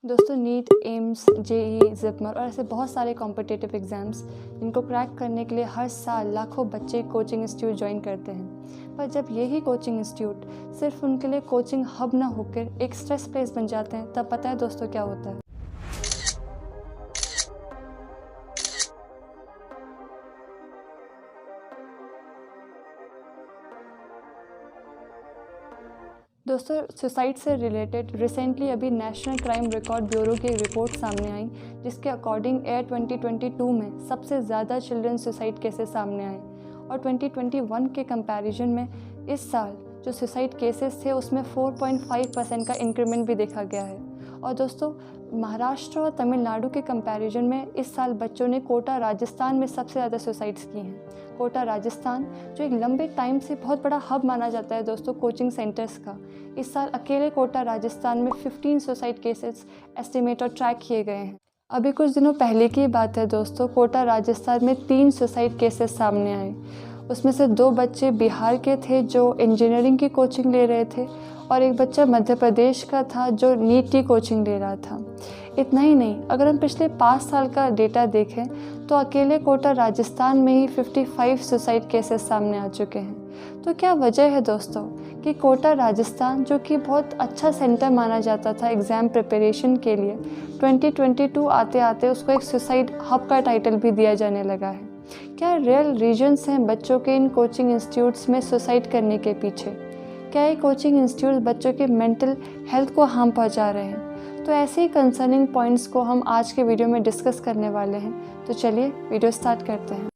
दोस्तों NEET, AIIMS, JEE, JIPMER और ऐसे बहुत सारे कॉम्पिटिटिव एग्ज़ाम्स इनको क्रैक करने के लिए हर साल लाखों बच्चे कोचिंग इंस्टीट्यूट ज्वाइन करते हैं। पर जब यही कोचिंग इंस्टीट्यूट सिर्फ उनके लिए कोचिंग हब ना होकर एक स्ट्रेस प्लेस बन जाते हैं, तब पता है दोस्तों क्या होता है। दोस्तों सुसाइड से रिलेटेड रिसेंटली अभी नेशनल क्राइम रिकॉर्ड ब्यूरो की एक रिपोर्ट सामने आई, जिसके अकॉर्डिंग एयर 2022 में सबसे ज़्यादा चिल्ड्रन सुसाइड केसेस सामने आए और 2021 के कंपैरिजन में इस साल जो सुसाइड केसेस थे उसमें 4.5% का इंक्रीमेंट भी देखा गया है। और दोस्तों महाराष्ट्र और तमिलनाडु के कंपैरिजन में इस साल बच्चों ने कोटा राजस्थान में सबसे ज़्यादा सुसाइड्स की हैं। कोटा राजस्थान जो एक लंबे टाइम से बहुत बड़ा हब माना जाता है दोस्तों कोचिंग सेंटर्स का, इस साल अकेले कोटा राजस्थान में 15 सुसाइड केसेस एस्टिमेट और ट्रैक किए गए हैं। अभी कुछ दिनों पहले की बात है दोस्तों, कोटा राजस्थान में 3 सुसाइड केसेस सामने आए। उसमें से 2 बच्चे बिहार के थे जो इंजीनियरिंग की कोचिंग ले रहे थे और एक बच्चा मध्य प्रदेश का था जो नीट की कोचिंग ले रहा था। इतना ही नहीं, अगर हम पिछले 5 साल का डेटा देखें तो अकेले कोटा राजस्थान में ही 55 सुसाइड केसेस सामने आ चुके हैं। तो क्या वजह है दोस्तों कि कोटा राजस्थान जो कि बहुत अच्छा सेंटर माना जाता था एग्ज़ाम प्रिपरेशन के लिए, 2022 आते आते उसको एक सुसाइड हब का टाइटल भी दिया जाने लगा है। क्या रियल रीजन्स हैं बच्चों के इन कोचिंग इंस्टीट्यूट्स में सुसाइड करने के पीछे? क्या ये कोचिंग इंस्टीट्यूट बच्चों के मेंटल हेल्थ को हार्म पहुंचा रहे हैं? तो ऐसे ही कंसर्निंग पॉइंट्स को हम आज के वीडियो में डिस्कस करने वाले हैं। तो चलिए वीडियो स्टार्ट करते हैं।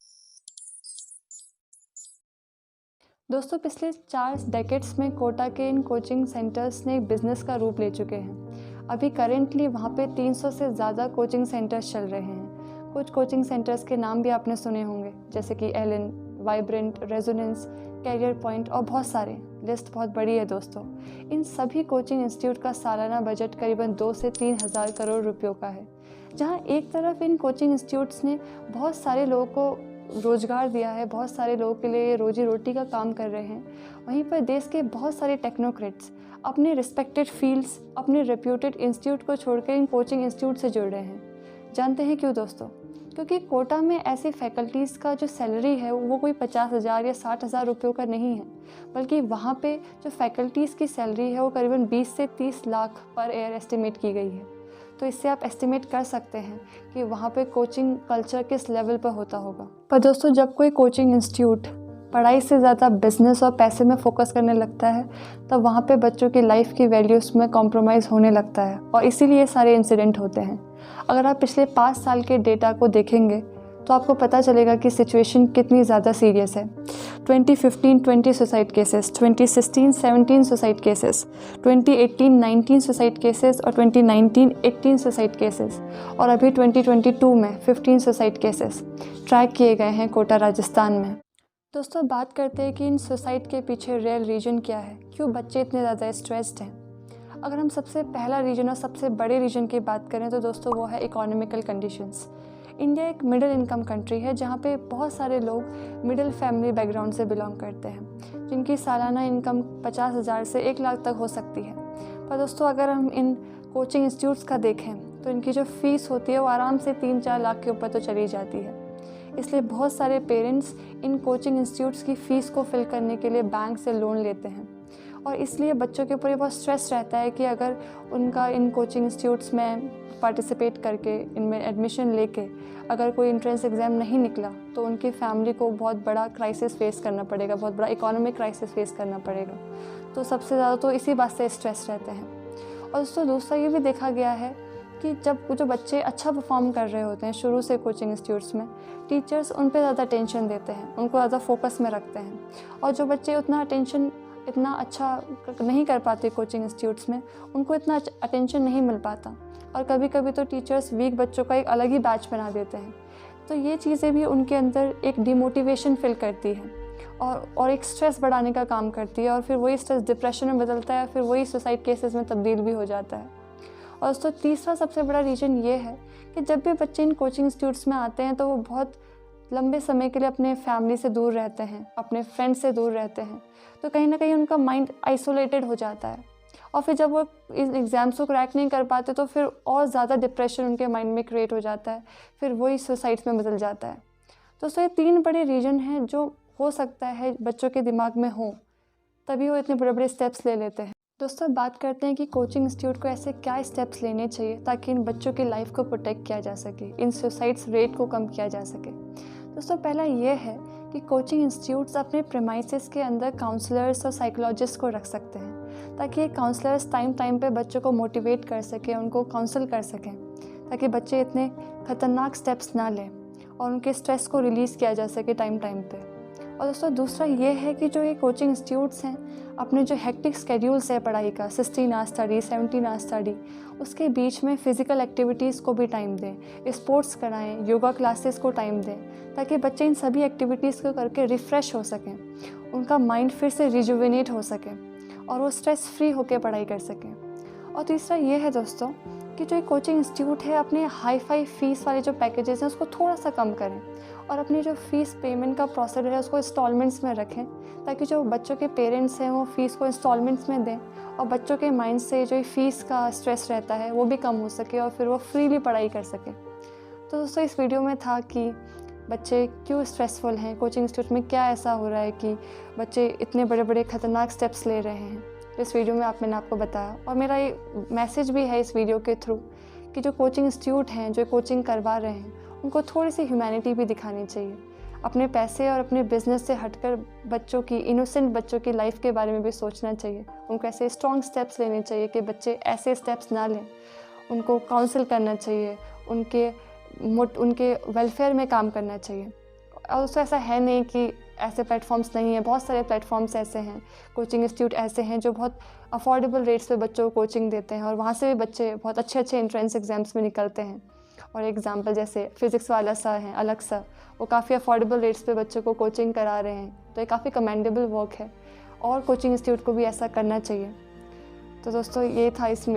दोस्तों पिछले 4 डेकेड्स में कोटा के इन कोचिंग सेंटर्स ने एक बिज़नेस का रूप ले चुके हैं। अभी करेंटली वहाँ पे 300 से ज़्यादा कोचिंग सेंटर्स चल रहे हैं। कुछ कोचिंग सेंटर्स के नाम भी आपने सुने होंगे, जैसे कि Allen, Vibrant, Resonance, Career Point और बहुत सारे। लिस्ट बहुत बड़ी है दोस्तों। इन सभी कोचिंग इंस्टीट्यूट का सालाना बजट करीबन 2 से 3 हज़ार करोड़ रुपयों का है। जहाँ एक तरफ इन कोचिंग इंस्टीट्यूट्स ने बहुत सारे लोगों को रोज़गार दिया है, बहुत सारे लोगों के लिए रोजी रोटी का काम कर रहे हैं, वहीं पर देश के बहुत सारे टेक्नोक्रेट्स अपने रिस्पेक्टेड फील्ड्स, अपने रेप्यूटेड इंस्टीट्यूट को छोड़कर इन कोचिंग इंस्टीट्यूट से जुड़ रहे हैं। जानते हैं क्यों दोस्तों? क्योंकि कोटा में ऐसी फैकल्टीज़ का जो सैलरी है वो कोई 50,000 या 60,000 रुपयों का नहीं है, बल्कि वहाँ पे जो फैकल्टीज़ की सैलरी है वो करीबन 20 से 30 लाख पर ईयर एस्टिमेट की गई है। तो इससे आप एस्टिमेट कर सकते हैं कि वहाँ पे कोचिंग कल्चर किस लेवल पर होता होगा। पर दोस्तों जब कोई कोचिंग इंस्टीट्यूट पढ़ाई से ज़्यादा बिजनेस और पैसे में फोकस करने लगता है, तब वहाँ पे बच्चों की लाइफ की वैल्यूज़ में कॉम्प्रोमाइज़ होने लगता है और इसीलिए सारे इंसिडेंट होते हैं। अगर आप पिछले 5 साल के डेटा को देखेंगे तो आपको पता चलेगा कि सिचुएशन कितनी ज़्यादा सीरियस है। 2015 20 suicide cases, 2016 17 suicide cases, 2018 19 suicide cases और 2019 18 सुसाइड केसेस और अभी 2022 में 15 सुसाइड केसेस ट्रैक किए गए हैं कोटा राजस्थान में। दोस्तों बात करते हैं कि इन सुसाइड के पीछे रियल रीज़न क्या है, क्यों बच्चे इतने ज़्यादा स्ट्रेस्ड हैं। अगर हम सबसे पहला रीजन और सबसे बड़े रीजन की बात करें तो दोस्तों वो है इकोनॉमिकल कंडीशंस। इंडिया एक मिडिल इनकम कंट्री है जहाँ पे बहुत सारे लोग मिडिल फैमिली बैकग्राउंड से बिलोंग करते हैं, जिनकी सालाना इनकम 50,000 से 1 लाख तक हो सकती है। पर दोस्तों अगर हम इन कोचिंग इंस्टीट्यूट्स का देखें तो इनकी जो फ़ीस होती है वो आराम से 3-4 लाख के ऊपर तो चली जाती है। इसलिए बहुत सारे पेरेंट्स इन कोचिंग इंस्टीट्यूट्स की फ़ीस को फिल करने के लिए बैंक से लोन लेते हैं और इसलिए बच्चों के ऊपर ये बहुत स्ट्रेस रहता है कि अगर उनका इन कोचिंग इंस्टीट्यूट्स में पार्टिसिपेट करके इनमें एडमिशन लेके अगर कोई एंट्रेंस एग्ज़ाम नहीं निकला तो उनकी फैमिली को बहुत बड़ा क्राइसिस फेस करना पड़ेगा, बहुत बड़ा इकोनॉमिक क्राइसिस फेस करना पड़ेगा। तो सबसे ज़्यादा तो इसी बात से स्ट्रेस रहते हैं। और दोस्तों दूसरा ये भी देखा गया है कि जब जो बच्चे अच्छा परफॉर्म कर रहे होते हैं शुरू से कोचिंग इंस्टीट्यूट्स में, टीचर्स उन पर ज़्यादा अटेंशन देते हैं, उनको ज़्यादा फोकस में रखते हैं। और जो बच्चे इतना अच्छा नहीं कर पाते कोचिंग इंस्टीट्यूट्स में, उनको इतना अटेंशन नहीं मिल पाता और कभी कभी तो टीचर्स वीक बच्चों का एक अलग ही बैच बना देते हैं। तो ये चीज़ें भी उनके अंदर एक डिमोटिवेशन फील करती है और एक स्ट्रेस बढ़ाने का काम करती है और फिर वही स्ट्रेस डिप्रेशन में बदलता है, फिर वही सुसाइड केसेस में तब्दील भी हो जाता है। और दोस्तों तीसरा सबसे बड़ा रीज़न ये है कि जब भी बच्चे इन कोचिंग इंस्टीट्यूट्स में आते हैं तो वो बहुत लंबे समय के लिए अपने फैमिली से दूर रहते हैं, अपने फ्रेंड्स से दूर रहते हैं, तो कहीं ना कहीं उनका माइंड आइसोलेटेड हो जाता है और फिर जब वो इन एग्ज़ाम्स को क्रैक नहीं कर पाते तो फिर और ज़्यादा डिप्रेशन उनके माइंड में क्रिएट हो जाता है, फिर वही सुसाइड्स में बदल जाता है। दोस्तों ये 3 बड़े रीज़न हैं जो हो सकता है बच्चों के दिमाग में हो, तभी वो इतने बड़े-बड़े स्टेप्स ले लेते हैं। दोस्तों बात करते हैं कि कोचिंग इंस्टीट्यूट को ऐसे क्या स्टेप्स लेने चाहिए ताकि इन बच्चों की लाइफ को प्रोटेक्ट किया जा सके, इन सुसाइड्स रेट को कम किया जा सके। दोस्तों पहला ये है कि कोचिंग इंस्टीट्यूट्स अपने प्रेमाइसेस के अंदर काउंसलर्स और साइकोलॉजिस्ट को रख सकते हैं, ताकि ये काउंसलर्स टाइम टाइम पे बच्चों को मोटिवेट कर सकें, उनको काउंसल कर सकें, ताकि बच्चे इतने ख़तरनाक स्टेप्स ना लें और उनके स्ट्रेस को रिलीज़ किया जा सके टाइम टाइम पे। और दोस्तों दूसरा ये है कि जो ये कोचिंग इंस्टीट्यूट्स हैं अपने जो हेक्टिक स्केड्यूल्स है पढ़ाई का 16 आवर स्टडी 17 आवर स्टडी, उसके बीच में फ़िज़िकल एक्टिविटीज़ को भी टाइम दें, स्पोर्ट्स कराएं, योगा क्लासेस को टाइम दें, ताकि बच्चे इन सभी एक्टिविटीज़ को करके रिफ़्रेश हो सकें, उनका माइंड फिर से रिजुविनेट हो सके और वो स्ट्रेस फ्री होकर पढ़ाई कर सकें। और तीसरा ये है दोस्तों कि जो कोचिंग इंस्टीट्यूट है अपने हाई फाई फ़ीस वाले जो पैकेजेस हैं उसको थोड़ा सा कम करें और अपनी जो फ़ीस पेमेंट का प्रोसेस है उसको इंस्टॉलमेंट्स में रखें, ताकि जो बच्चों के पेरेंट्स हैं वो फ़ीस को इंस्टॉलमेंट्स में दें और बच्चों के माइंड से जो फ़ीस का स्ट्रेस रहता है वो भी कम हो सके और फिर वो फ्रीली पढ़ाई कर सके। तो दोस्तों इस वीडियो में था कि बच्चे क्यों स्ट्रेसफुल हैं, कोचिंग इंस्टीट्यूट में क्या ऐसा हो रहा है कि बच्चे इतने बड़े बड़े ख़तरनाक स्टेप्स ले रहे हैं। इस वीडियो में मैंने आपको बताया और मेरा ये मैसेज भी है इस वीडियो के थ्रू कि जो कोचिंग इंस्टीट्यूट हैं जो कोचिंग करवा रहे हैं उनको थोड़ी सी ह्यूमैनिटी भी दिखानी चाहिए। अपने पैसे और अपने बिजनेस से हटकर बच्चों की, इनोसेंट बच्चों की लाइफ के बारे में भी सोचना चाहिए। उनको ऐसे स्ट्रॉन्ग स्टेप्स लेने चाहिए कि बच्चे ऐसे स्टेप्स ना लें, उनको काउंसिल करना चाहिए, उनके वेलफेयर में काम करना चाहिए। और उससे ऐसा है नहीं कि ऐसे प्लेटफॉर्म्स नहीं है, बहुत सारे प्लेटफॉर्म्स ऐसे हैं, कोचिंग इंस्टीट्यूट ऐसे हैं जो बहुत अफोर्डेबल रेट्स पे बच्चों को कोचिंग देते हैं और वहाँ से भी बच्चे बहुत अच्छे अच्छे एंट्रेंस एग्ज़ाम्स में निकलते हैं। और एग्जांपल जैसे फिज़िक्स वाला सा है अलग सा, वो काफ़ी अफोर्डेबल रेट्स पे बच्चों को कोचिंग करा रहे हैं, तो ये काफ़ी कमेंडेबल वर्क है और कोचिंग इंस्टीट्यूट को भी ऐसा करना चाहिए। तो दोस्तों ये था इस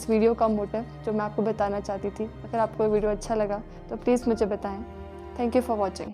वीडियो का मोटिव जो मैं आपको बताना चाहती थी। अगर आपको ये वीडियो अच्छा लगा तो प्लीज़ मुझे बताएं। Thank you for watching.